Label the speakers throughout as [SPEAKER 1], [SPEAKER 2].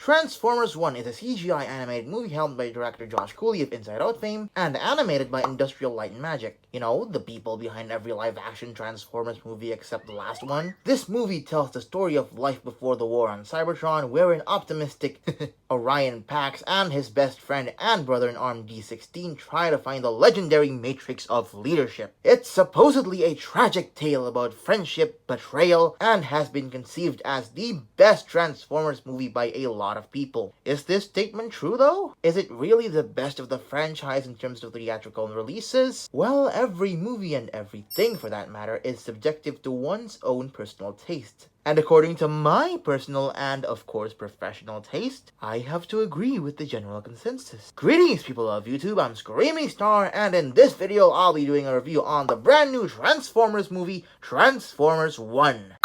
[SPEAKER 1] Transformers 1 is a CGI animated movie helmed by director Josh Cooley of Inside Out fame and animated by Industrial Light and Magic. You know, the people behind every live-action Transformers movie except the last one. This movie tells the story of life before the war on Cybertron, wherein optimistic Orion Pax and his best friend and brother-in-arms D-16 try to find the legendary matrix of leadership. It's supposedly a tragic tale about friendship, betrayal, and has been conceived as the best Transformers movie by a lot of people. Is this statement true though? Is it really the best of the franchise in terms of theatrical releases? Well, every movie and everything for that matter is subjective to one's own personal taste. And according to my personal and, of course, professional taste, I have to agree with the general consensus. Greetings, people of YouTube, I'm Screamy Star, and in this video, I'll be doing a review on the brand new Transformers movie, Transformers 1.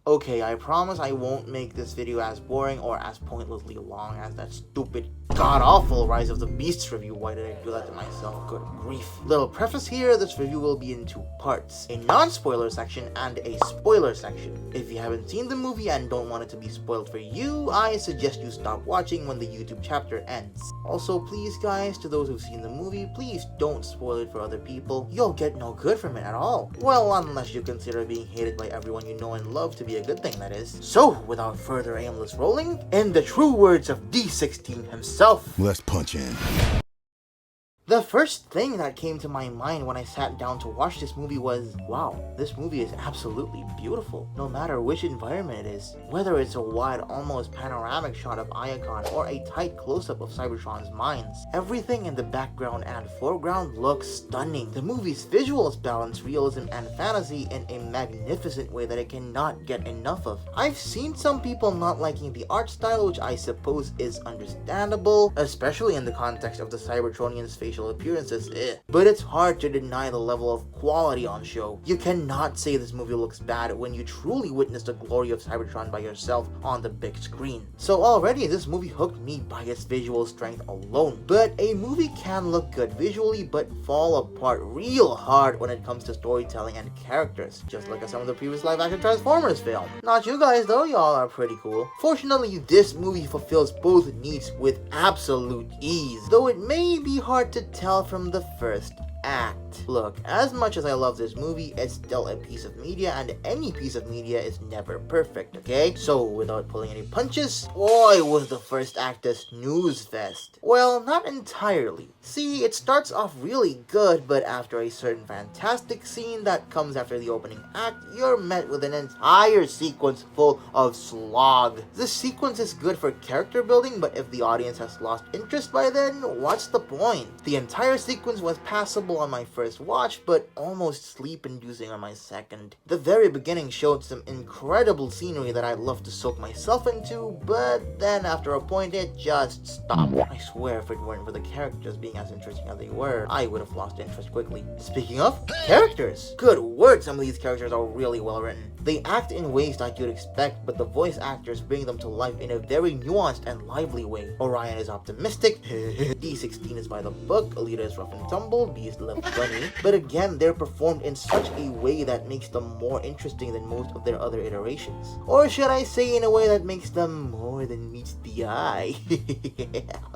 [SPEAKER 1] Okay, I promise I won't make this video as boring or as pointlessly long as that stupid, god-awful Rise of the Beasts review. Why did I do that to myself? Good grief. Little preface here, this review will be in two parts. A non-spoiler section and a spoiler section. If you haven't seen the movie and don't want it to be spoiled for you, I suggest you stop watching when the YouTube chapter ends. Also, please guys, to those who've seen the movie, please don't spoil it for other people. You'll get no good from it at all. Well, unless you consider being hated by everyone you know and love to be a good thing, that is. So, without further aimless rolling, in the true words of D-16 himself,
[SPEAKER 2] let's punch in.
[SPEAKER 1] The first thing that came to my mind when I sat down to watch this movie was, wow, this movie is absolutely beautiful, no matter which environment it is. Whether it's a wide, almost panoramic shot of Iacon or a tight close-up of Cybertron's mines, everything in the background and foreground looks stunning. The movie's visuals balance realism and fantasy in a magnificent way that I cannot get enough of. I've seen some people not liking the art style, which I suppose is understandable, especially in the context of the Cybertronian's facial appearances, but it's hard to deny the level of quality on show. You cannot say this movie looks bad when you truly witness the glory of Cybertron by yourself on the big screen. So already this movie hooked me by its visual strength alone. But a movie can look good visually but fall apart real hard when it comes to storytelling and characters, just like some of the previous live-action Transformers film. Not you guys though, y'all are pretty cool. Fortunately, this movie fulfills both needs with absolute ease, though it may be hard to tell from the first act. Look, as much as I love this movie, it's still a piece of media, and any piece of media is never perfect, okay? So, without pulling any punches, boy, was the first act a snooze fest. Well, not entirely. See, it starts off really good, but after a certain fantastic scene that comes after the opening act, you're met with an entire sequence full of slog. This sequence is good for character building, but if the audience has lost interest by then, what's the point? The entire sequence was passable on my first watch, but almost sleep-inducing on my second. The very beginning showed some incredible scenery that I'd love to soak myself into, but then after a point it just stopped. I swear if it weren't for the characters being as interesting as they were, I would have lost interest quickly. Speaking of characters, good word, some of these characters are really well written. They act in ways that you'd expect, but the voice actors bring them to life in a very nuanced and lively way. Orion is optimistic, D-16 is by the book, Alita is rough and tumble, B is left funny, but again, they're performed in such a way that makes them more interesting than most of their other iterations. Or should I say in a way that makes them more than meets the eye.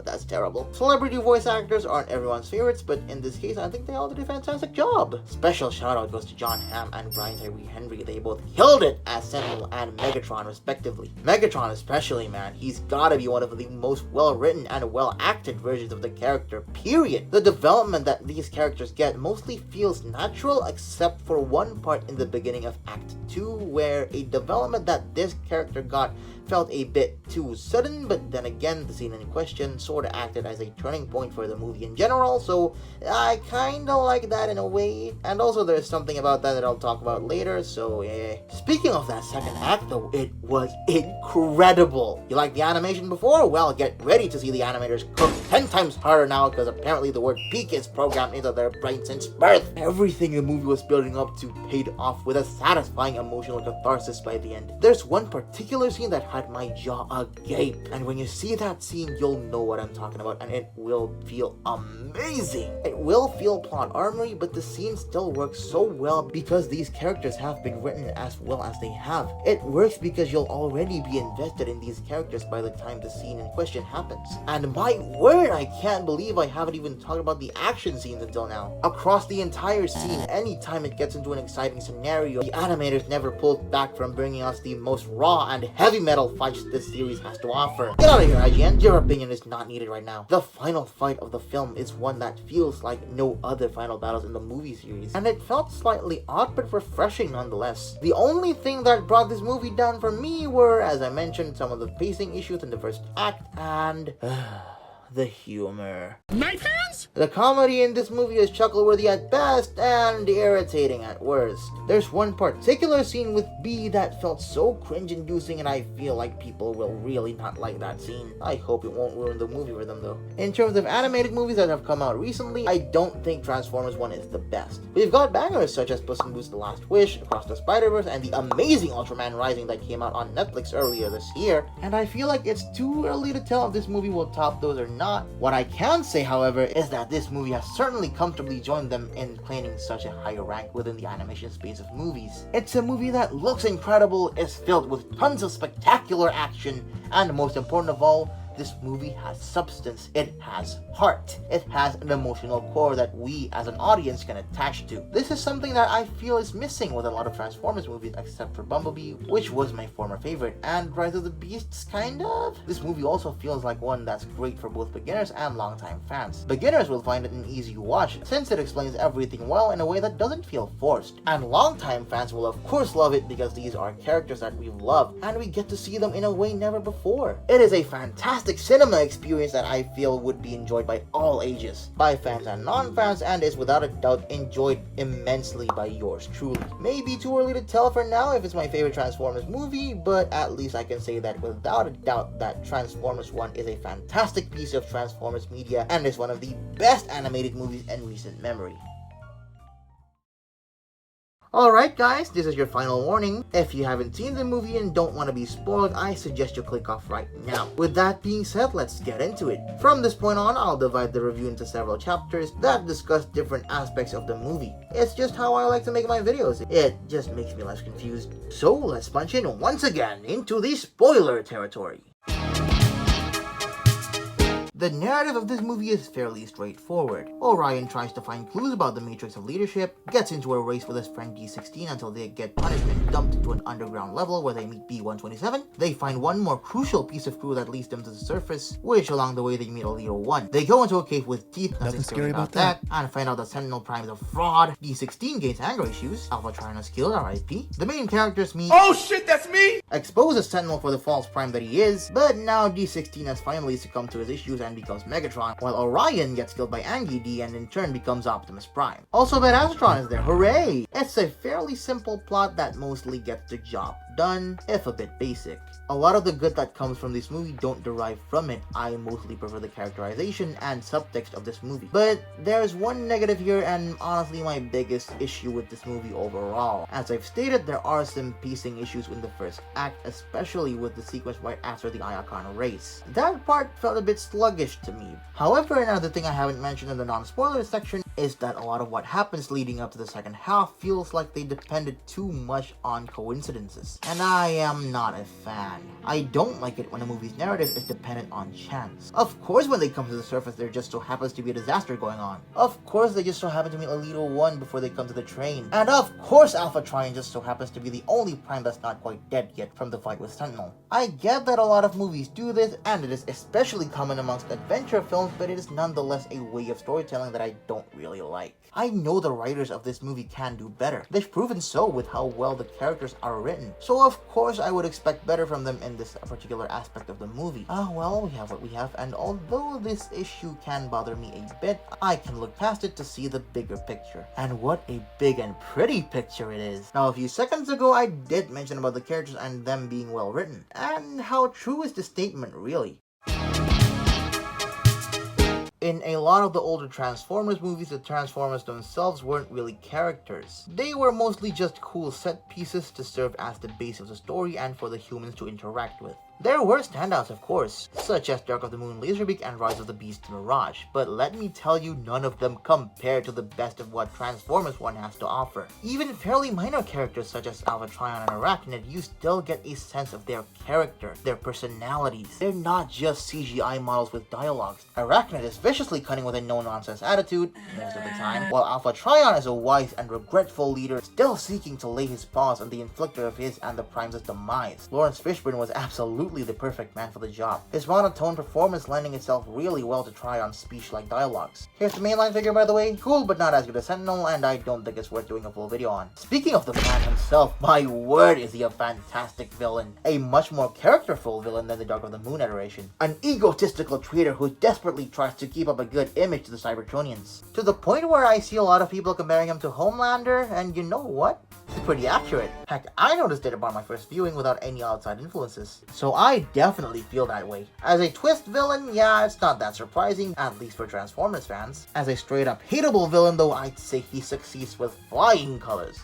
[SPEAKER 1] That's terrible. Celebrity voice actors aren't everyone's favorites, but in this case, I think they all did a fantastic job. Special shout out goes to John Hamm and Brian Tyree Henry. They both killed it as Sentinel and Megatron respectively. Megatron especially, man, he's gotta be one of the most well-written and well-acted versions of the character, period. The development that these characters get mostly feels natural except for one part in the beginning of Act 2 where a development that this character got felt a bit too sudden, but then again, the scene in question sorta acted as a turning point for the movie in general, so I kinda like that in a way. And also there's something about that I'll talk about later, so yeah. Speaking of that second act though, it was incredible. You liked the animation before? Well, get ready to see the animators cook 10 times harder now, because apparently the word peak is programmed into their brain since birth. Everything the movie was building up to paid off with a satisfying emotional catharsis by the end. There's one particular scene that had my jaw agape. And when you see that scene, you'll know what I'm talking about, and it will feel amazing. It will feel plot armory, but the scene still works so well because these characters have been written as well as they have. It works because you'll already be invested in these characters by the time the scene in question happens. And my word, I can't believe I haven't even talked about the action scenes until now. Across the entire scene, anytime it gets into an exciting scenario, the animators never pulled back from bringing us the most raw and heavy metal fights this series has to offer. Get out of here, IGN. Your opinion is not needed right now. The final fight of the film is one that feels like no other final battles in the movie series, and it felt slightly odd but refreshing nonetheless. The only thing that brought this movie down for me were, as I mentioned, some of the pacing issues in the first act and the humor.
[SPEAKER 2] Knife hands?
[SPEAKER 1] The comedy in this movie is chuckle-worthy at best and irritating at worst. There's one particular scene with B that felt so cringe-inducing, and I feel like people will really not like that scene. I hope it won't ruin the movie for them though. In terms of animated movies that have come out recently, I don't think Transformers 1 is the best. We've got bangers such as Puss in Boots: The Last Wish, Across the Spider-Verse, and the amazing Ultraman Rising that came out on Netflix earlier this year, and I feel like it's too early to tell if this movie will top those or not. What I can say, however, is that this movie has certainly comfortably joined them in claiming such a higher rank within the animation space of movies. It's a movie that looks incredible, is filled with tons of spectacular action, and most important of all, this movie has substance, it has heart, it has an emotional core that we as an audience can attach to. This is something that I feel is missing with a lot of Transformers movies except for Bumblebee, which was my former favorite, and Rise of the Beasts kind of. This movie also feels like one that's great for both beginners and longtime fans. Beginners will find it an easy watch since it explains everything well in a way that doesn't feel forced, and longtime fans will of course love it because these are characters that we've loved and we get to see them in a way never before. It is a fantastic cinema experience that I feel would be enjoyed by all ages, by fans and non-fans, and is without a doubt enjoyed immensely by yours truly. Maybe too early to tell for now if it's my favorite Transformers movie, but at least I can say that without a doubt that Transformers 1 is a fantastic piece of Transformers media and is one of the best animated movies in recent memory. Alright guys, this is your final warning. If you haven't seen the movie and don't want to be spoiled, I suggest you click off right now. With that being said, let's get into it. From this point on, I'll divide the review into several chapters that discuss different aspects of the movie. It's just how I like to make my videos. It just makes me less confused. So let's punch in once again into the spoiler territory. The narrative of this movie is fairly straightforward. Orion tries to find clues about the matrix of leadership, gets into a race with his friend D16 until they get punishment dumped into an underground level where they meet B127. They find one more crucial piece of clue that leads them to the surface, which along the way they meet Alito 1. They go into a cave with teeth, nothing scary about that, and find out that Sentinel Prime is a fraud. D16 gains anger issues, Alpha-Trion is killed, RIP. The main characters meet—
[SPEAKER 2] oh shit, that's me!
[SPEAKER 1] Exposes Sentinel for the false Prime that he is, but now D16 has finally succumbed to his issues and becomes Megatron, while Orion gets killed by Angie D and in turn becomes Optimus Prime. Also, Astron is there, hooray! It's a fairly simple plot that mostly gets the job done, if a bit basic. A lot of the good that comes from this movie don't derive from it. I mostly prefer the characterization and subtext of this movie. But there's one negative here, and honestly my biggest issue with this movie overall. As I've stated, there are some pacing issues in the first act, especially with the sequence right after the Iacon race. That part felt a bit sluggish to me. However, another thing I haven't mentioned in the non-spoiler section is that a lot of what happens leading up to the second half feels like they depended too much on coincidences. And I am not a fan. I don't like it when a movie's narrative is dependent on chance. Of course when they come to the surface there just so happens to be a disaster going on. Of course they just so happen to meet Alito 1 before they come to the train. And of course Alpha-Trion just so happens to be the only Prime that's not quite dead yet from the fight with Sentinel. I get that a lot of movies do this, and it is especially common amongst adventure films, but it is nonetheless a way of storytelling that I don't really like. I know the writers of this movie can do better. They've proven so with how well the characters are written. So of course I would expect better from them in this particular aspect of the movie. Well, we have what we have, and although this issue can bother me a bit, I can look past it to see the bigger picture. And what a big and pretty picture it is. Now, a few seconds ago, I did mention about the characters and them being well written. And how true is this statement really? In a lot of the older Transformers movies, the Transformers themselves weren't really characters. They were mostly just cool set pieces to serve as the base of the story and for the humans to interact with. There were standouts, of course, such as Dark of the Moon Laserbeak and Rise of the Beast Mirage, but let me tell you, none of them compare to the best of what Transformers 1 has to offer. Even fairly minor characters such as Cybertronian and Arachnid, you still get a sense of their character, their personalities. They're not just CGI models with dialogues. Arachnid is viciously cunning with a no-nonsense attitude, most of the time, while Alpha Trion is a wise and regretful leader, still seeking to lay his paws on the inflictor of his and the Prime's demise. Lawrence Fishburne was absolutely the perfect man for the job, his monotone performance lending itself really well to Trion's speech-like dialogues. Here's the mainline figure, by the way, cool but not as good as Sentinel, and I don't think it's worth doing a full video on. Speaking of the man himself, my word is he a fantastic villain. A much more characterful villain than the Dark of the Moon iteration. An egotistical traitor who desperately tries to keep up a good image to the Cybertronians. To the point where I see a lot of people comparing him to Homelander, and you know what? It's pretty accurate. Heck, I noticed it upon my first viewing without any outside influences. So I definitely feel that way. As a twist villain, yeah, it's not that surprising, at least for Transformers fans. As a straight up hateable villain though, I'd say he succeeds with flying colors.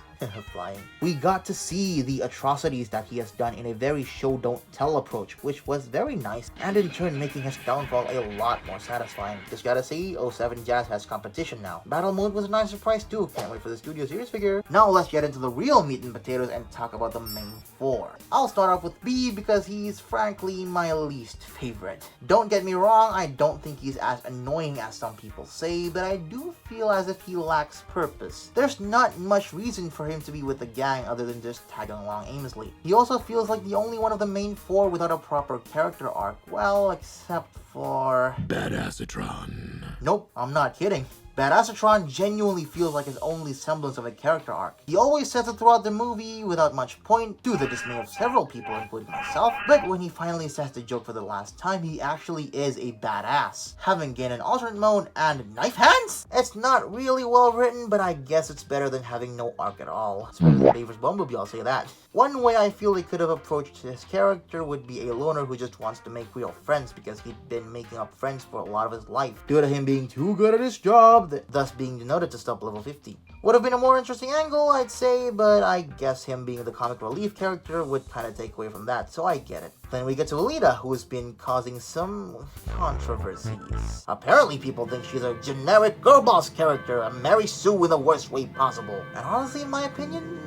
[SPEAKER 1] Flying. We got to see the atrocities that he has done in a very show don't tell approach, which was very nice, and in turn making his downfall a lot more satisfying. Just gotta say, 07 Jazz has competition now. Battle Mode was a nice surprise too, can't wait for the Studio Series figure. Now let's get into the real meat and potatoes and talk about the main four. I'll start off with B because he's frankly my least favorite. Don't get me wrong, I don't think he's as annoying as some people say, but I do feel as if he lacks purpose. There's not much reason for him to be with the gang other than just tagging along aimlessly. He also feels like the only one of the main four without a proper character arc, well, except for...
[SPEAKER 3] Badassatron.
[SPEAKER 1] Nope, I'm not kidding. Badassatron genuinely feels like his only semblance of a character arc. He always says it throughout the movie without much point, to the dismay of several people including myself, but when he finally says the joke for the last time, he actually is a badass, having gained an alternate mode and knife hands? It's not really well written, but I guess it's better than having no arc at all. Especially Davis Bumblebee, I'll say that. One way I feel they could have approached his character would be a loner who just wants to make real friends because he'd been making up friends for a lot of his life, due to him being too good at his job, thus being denoted to stop level 50. Would have been a more interesting angle, I'd say, but I guess him being the comic relief character would kind of take away from that, so I get it. Then we get to Alita, who has been causing some controversies. Apparently people think she's a generic girl boss character, a Mary Sue in the worst way possible. And honestly, in my opinion,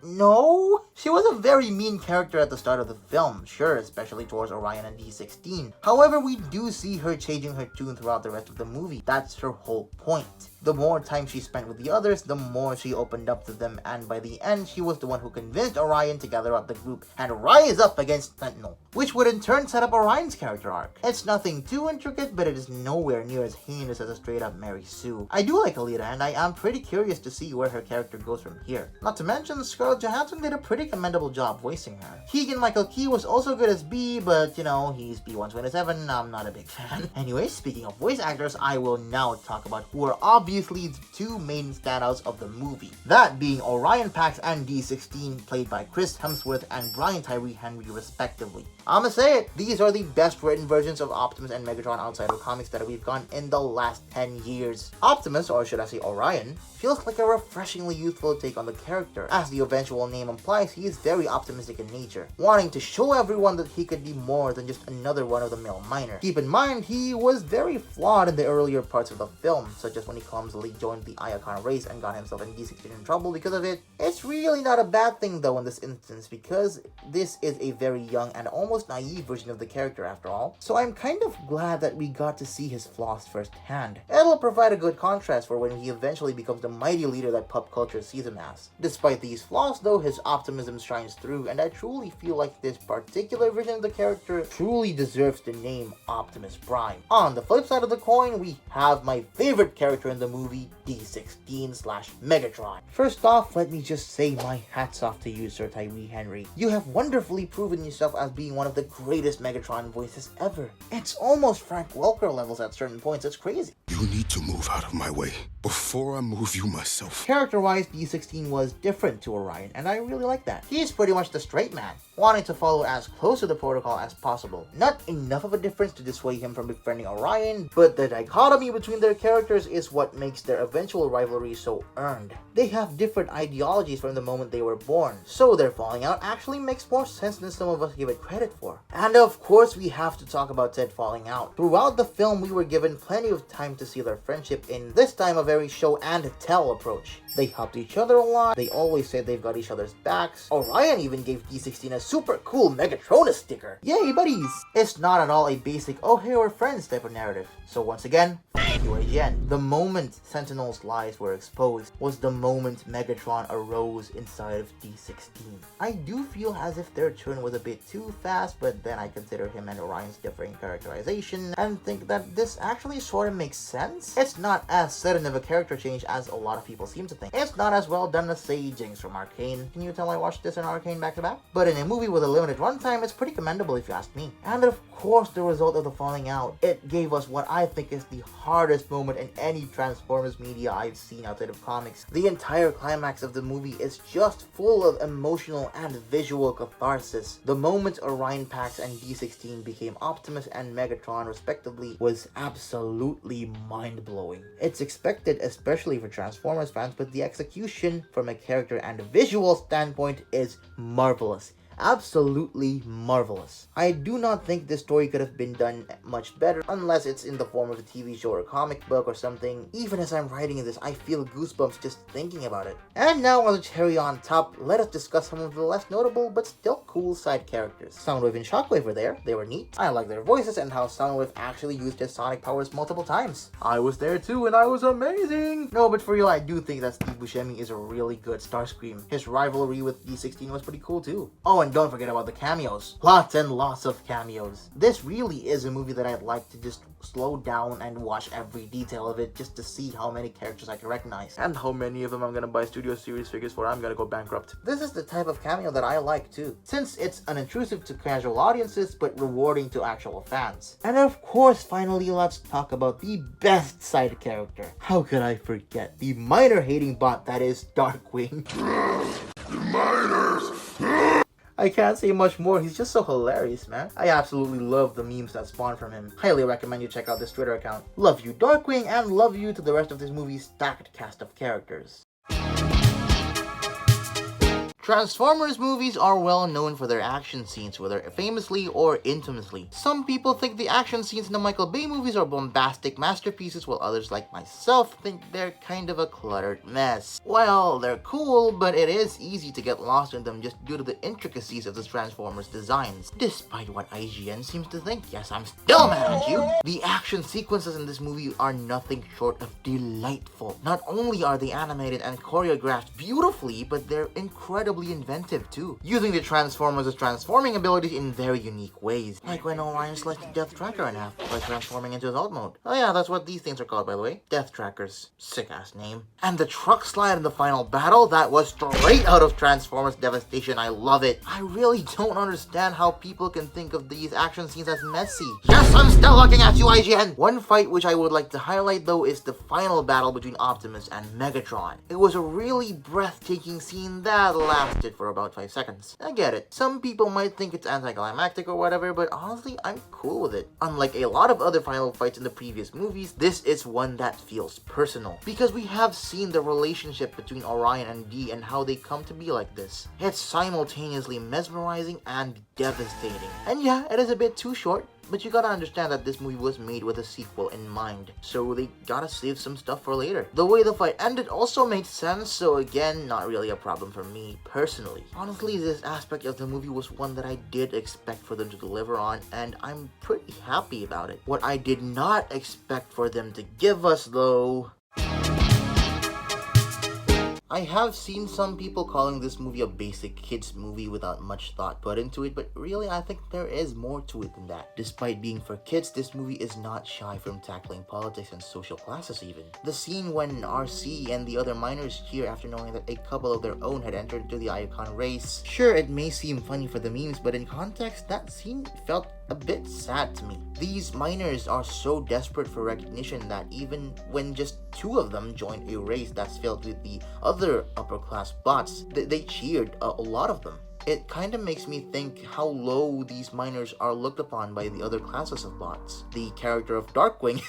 [SPEAKER 1] no. She was a very mean character at the start of the film, sure, especially towards Orion and D16. However, we do see her changing her tune throughout the rest of the movie. That's her whole point. The more time she spent with the others, the more she opened up to them, and by the end, she was the one who convinced Orion to gather up the group and rise up against Sentinel, which would in turn set up Orion's character arc. It's nothing too intricate, but it is nowhere near as heinous as a straight up Mary Sue. I do like Alita, and I am pretty curious to see where her character goes from here. Not to mention, Scarlett Johansson did a pretty commendable job voicing her. Keegan-Michael Key was also good as B, but you know, he's B127, I'm not a big fan. Anyway, speaking of voice actors, I will now talk about who are obviously the two main standouts of the movie. That being Orion Pax and D16, played by Chris Hemsworth and Brian Tyree Henry respectively. I'ma say it, these are the best written versions of Optimus and Megatron outside of comics that we've gotten in the last 10 years. Optimus, or should I say Orion, feels like a refreshingly youthful take on the character. As the eventual name implies, he is very optimistic in nature, wanting to show everyone that he could be more than just another run-of-the-mill miner. Keep in mind, he was very flawed in the earlier parts of the film, such as when he clumsily joined the Iacon race and got himself and D16 in trouble because of it. It's really not a bad thing though in this instance, because this is a very young and almost naive version of the character after all. So I'm kind of glad that we got to see his flaws firsthand. It'll provide a good contrast for when he eventually becomes the mighty leader that pop culture sees him as. Despite these flaws though, his optimism shines through, and I truly feel like this particular version of the character truly deserves the name Optimus Prime. On the flip side of the coin, we have my favorite character in the movie, D16/Megatron. First off, let me just say my hats off to you, Sir Tyree Henry. You have wonderfully proven yourself as being one of the greatest Megatron voices ever. It's almost Frank Welker levels at certain points, it's crazy.
[SPEAKER 3] You need to move out of my way before I move you myself.
[SPEAKER 1] Character-wise, D16 was different to Orion, and I really like that. that. He's pretty much the straight man, wanting to follow as close to the protocol as possible. Not enough of a difference to dissuade him from befriending Orion, but the dichotomy between their characters is what makes their eventual rivalry so earned. They have different ideologies from the moment they were born, so their falling out actually makes more sense than some of us give it credit for. And of course, we have to talk about Ted falling out. Throughout the film, we were given plenty of time to see their friendship in this time a very show and tell approach. They helped each other a lot, they always said they've got each other's backs. Orion even gave D16 a super cool Megatronus sticker. Yay buddies! It's not at all a basic, oh hey we're friends type of narrative. So once again, thank you again. The moment Sentinel's lies were exposed was the moment Megatron arose inside of D16. I do feel as if their turn was a bit too fast, but then I consider him and Orion's differing characterization and think that this actually sort of makes sense. It's not as sudden of a character change as a lot of people seem to think. It's not as well done as say Jinx from Arcane. Can you tell I watched this in Arcane back to back? But in a movie with a limited runtime, it's pretty commendable if you ask me. And of course, the result of the falling out, it gave us what I think is the hardest moment in any Transformers media I've seen outside of comics. The entire climax of the movie is just full of emotional and visual catharsis. The moment Orion Pax and D16 became Optimus and Megatron respectively was absolutely mind-blowing. It's expected, especially for Transformers fans, but the execution from a character and a visual standpoint is marvelous. Absolutely marvelous. I do not think this story could have been done much better unless it's in the form of a TV show or a comic book or something. Even as I'm writing this, I feel goosebumps just thinking about it. And now, as a cherry on top, let us discuss some of the less notable but still cool side characters. Soundwave and Shockwave were there. They were neat. I like their voices and how Soundwave actually used his sonic powers multiple times. I was there too and I was amazing! No, but for real, I do think that Steve Buscemi is a really good Starscream. His rivalry with D16 was pretty cool too. Oh, and don't forget about the cameos. Lots and lots of cameos. This really is a movie that I'd like to just slow down and watch every detail of it just to see how many characters I can recognize. And how many of them I'm gonna buy Studio Series figures for. I'm gonna go bankrupt. This is the type of cameo that I like too, since it's unintrusive to casual audiences but rewarding to actual fans. And of course, finally, let's talk about the best side character. How could I forget? The miner-hating bot that is Darkwing.
[SPEAKER 3] Miners!
[SPEAKER 1] I can't say much more, he's just so hilarious, man. I absolutely love the memes that spawn from him. Highly recommend you check out this Twitter account. Love you Darkwing, and love you to the rest of this movie's stacked cast of characters. Transformers movies are well known for their action scenes, whether famously or infamously. Some people think the action scenes in the Michael Bay movies are bombastic masterpieces, while others like myself think they're kind of a cluttered mess. Well, they're cool, but it is easy to get lost in them just due to the intricacies of the Transformers designs. Despite what IGN seems to think, yes, I'm still mad at you. The action sequences in this movie are nothing short of delightful. Not only are they animated and choreographed beautifully, but they're incredibly inventive too, using the Transformers' transforming abilities in very unique ways, like when Orion sliced the Death Tracker in half by transforming into adult mode. Oh yeah, that's what these things are called, by the way. Death Trackers. Sick ass name. And the truck slide in the final battle, that was straight out of Transformers Devastation. I love it. I really don't understand how people can think of these action scenes as messy. Yes, I'm still looking at you, IGN! One fight which I would like to highlight though is the final battle between Optimus and Megatron. It was a really breathtaking scene that lasted for about 5 seconds. I get it. Some people might think it's anticlimactic or whatever, but honestly, I'm cool with it. Unlike a lot of other final fights in the previous movies, this is one that feels personal, because we have seen the relationship between Orion and Dee and how they come to be like this. It's simultaneously mesmerizing and devastating. And yeah, it is a bit too short, but you gotta understand that this movie was made with a sequel in mind, so they gotta save some stuff for later. The way the fight ended also made sense, so again, not really a problem for me personally. Honestly, this aspect of the movie was one that I did expect for them to deliver on, and I'm pretty happy about it. What I did not expect for them to give us though... I have seen some people calling this movie a basic kids movie without much thought put into it, but really I think there is more to it than that. Despite being for kids, this movie is not shy from tackling politics and social classes even. The scene when RC and the other miners cheer after knowing that a couple of their own had entered into the Icon race. Sure, it may seem funny for the memes, but in context, that scene felt a bit sad to me. These miners are so desperate for recognition that even when just 2 of them joined a race that's filled with the other upper class bots, they cheered a lot of them. It kind of makes me think how low these miners are looked upon by the other classes of bots. The character of Darkwing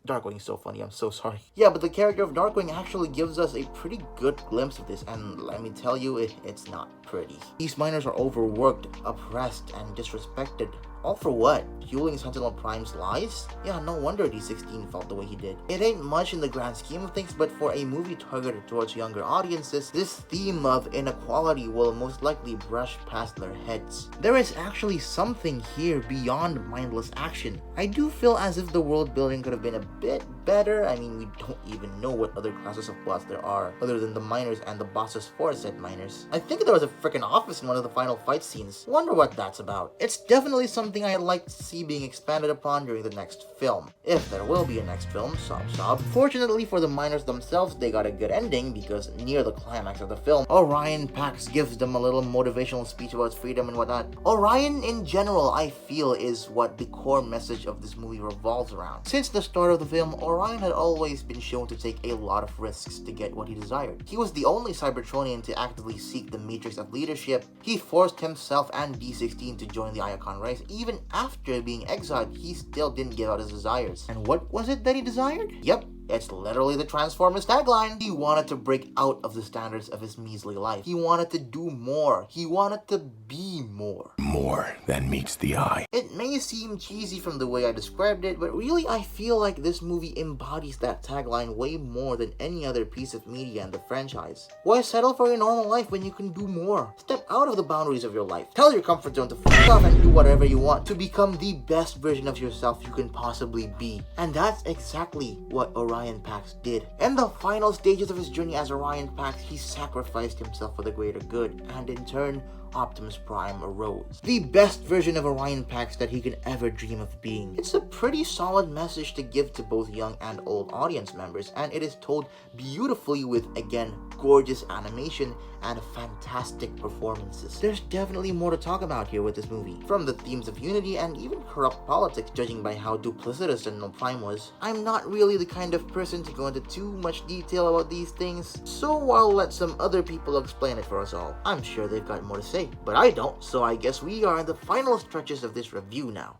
[SPEAKER 1] Darkwing is so funny, I'm so sorry. Yeah, but the character of Darkwing actually gives us a pretty good glimpse of this, and let me tell you, it's not pretty. These miners are overworked, oppressed, and disrespected. All for what? Fueling Sentinel Prime's lies? Yeah, no wonder D16 felt the way he did. It ain't much in the grand scheme of things, but for a movie targeted towards younger audiences, this theme of inequality will most likely brush past their heads. There is actually something here beyond mindless action. I do feel as if the world building could have been a bit better. I mean, we don't even know what other classes of bots there are, other than the miners and the bosses for said miners. I think there was a freaking office in one of the final fight scenes. Wonder what that's about. It's definitely something I'd like to see being expanded upon during the next film. If there will be a next film, sob sob. Fortunately for the miners themselves, they got a good ending, because near the climax of the film, Orion Pax gives them a little motivational speech about freedom and whatnot. Orion in general, I feel, is what the core message of this movie revolves around. Since the start of the film, Orion had always been shown to take a lot of risks to get what he desired. He was the only Cybertronian to actively seek the matrix of leadership. He forced himself and D16 to join the Iacon race. Even after being exiled, he still didn't give out his desires. And what was it that he desired? Yep, it's literally the Transformers tagline. He wanted to break out of the standards of his measly life. He wanted to do more. He wanted to be more.
[SPEAKER 3] More than meets the eye.
[SPEAKER 1] It may seem cheesy from the way I described it, but really I feel like this movie embodies that tagline way more than any other piece of media in the franchise. Why settle for your normal life when you can do more? Step out of the boundaries of your life. Tell your comfort zone to f*** off and do whatever you want to become the best version of yourself you can possibly be. And that's exactly what Orion Pax did. In the final stages of his journey as Orion Pax, he sacrificed himself for the greater good, and in turn, Optimus Prime arose. The best version of Orion Pax that he could ever dream of being. It's a pretty solid message to give to both young and old audience members, and it is told beautifully with, again, gorgeous animation and fantastic performances. There's definitely more to talk about here with this movie, from the themes of unity and even corrupt politics, judging by how duplicitous Sentinel Prime was. I'm not really the kind of person to go into too much detail about these things, so I'll let some other people explain it for us all. I'm sure they've got more to say, but I don't, so I guess we are in the final stretches of this review now.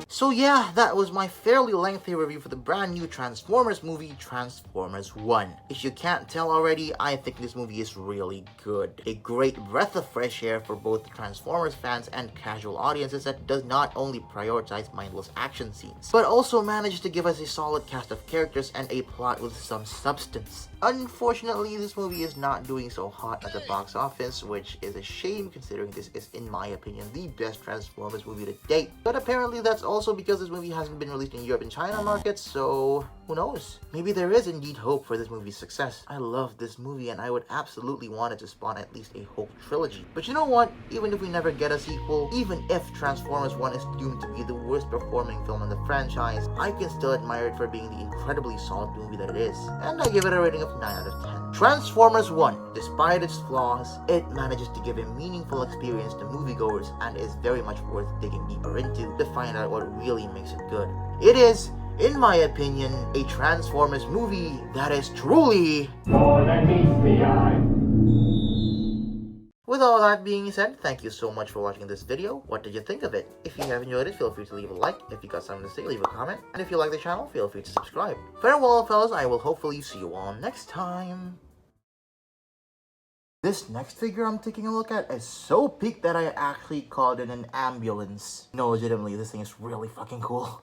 [SPEAKER 1] So yeah, that was my fairly lengthy review for the brand new Transformers movie, Transformers 1. If you can't tell already, I think this movie is really good. A great breath of fresh air for both Transformers fans and casual audiences that does not only prioritize mindless action scenes, but also manages to give us a solid cast of characters and a plot with some substance. Unfortunately, this movie is not doing so hot at the box office, which is a shame considering this is, in my opinion, the best Transformers movie to date. But apparently that's also because this movie hasn't been released in Europe and China markets, so who knows? Maybe there is indeed hope for this movie's success. I love this movie and I would absolutely want it to spawn at least a Hulk trilogy. But you know what? Even if we never get a sequel, even if Transformers 1 is doomed to be the worst performing film in the franchise, I can still admire it for being the incredibly solid movie that it is. And I give it a rating of 9 out of 10. Transformers 1, despite its flaws, it manages to give a meaningful experience to moviegoers and is very much worth digging deeper into to find out what really makes it good. It is, in my opinion, a Transformers movie that is truly more than meets the eye. With all that being said, thank you so much for watching this video. What did you think of it? If you have enjoyed it, feel free to leave a like. If you got something to say, leave a comment. And if you like the channel, feel free to subscribe. Farewell, fellas. I will hopefully see you all next time. This next figure I'm taking a look at is so peaked that I actually called it an ambulance. No, legitimately, this thing is really fucking cool.